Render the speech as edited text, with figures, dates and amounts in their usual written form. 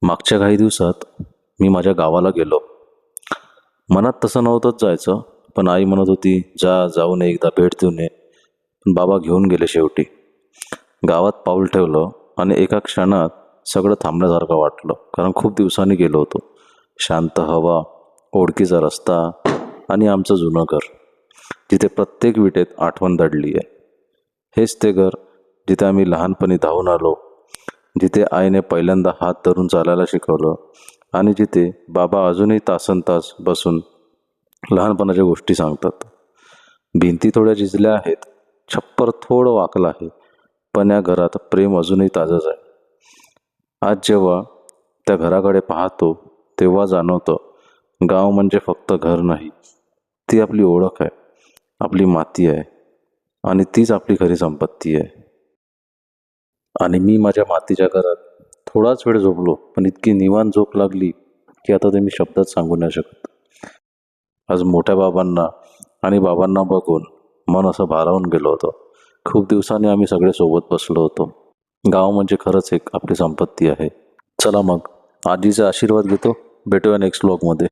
मागच्या काही दिवसात मी माझ्या गावाला गेलो. मनात तसं नव्हतंच जायचं, पण आई म्हणत होती जाऊन एकदा भेट देऊन ये. पण बाबा घेऊन गेले शेवटी. गावात पाऊल ठेवलं आणि एका क्षणात सगळं थांबण्यासारखं वाटलं, कारण खूप दिवसांनी गेलो होतो. शांत हवा, ओळखीचा रस्ता आणि आमचं जुनं घर, जिथे प्रत्येक विटेत आठवण दडली आहे. हेच ते घर जिथे आम्ही लहानपणी धावून आलो, जिथे आईने पहिल्यांदा हात धरून चालायला शिकवलं आणि जिथे बाबा अजूनही तासनतास बसून लहानपणाच्या गोष्टी सांगतात. भिंती थोड्या झिजल्या आहेत, छप्पर थोडं वाकलं आहे, पण या घरात प्रेम अजूनही ताजंच आहे. आज जेव्हा त्या घराकडे पाहतो तेव्हा जाणवतं, गाव म्हणजे फक्त घर नाही, ती आपली ओळख आहे, आपली माती आहे आणि तीच आपली खरी संपत्ती आहे. आणि मी माझ्या मातीच्या घरात थोडाच वेळ झोपलो, पण इतकी निवांत झोप लागली की आता ते मी शब्दात सांगू नाही शकत. आज मोठ्या बाबांना आणि बाबांना बघून मन असं भारावून गेलं होतं. खूप दिवसांनी आम्ही सगळे सोबत बसलो होतो. गाव म्हणजे खरंच एक आपली संपत्ती आहे. चला मग आजीचा आशीर्वाद घेतो. भेटूया नेक्स्ट व्लॉगमध्ये.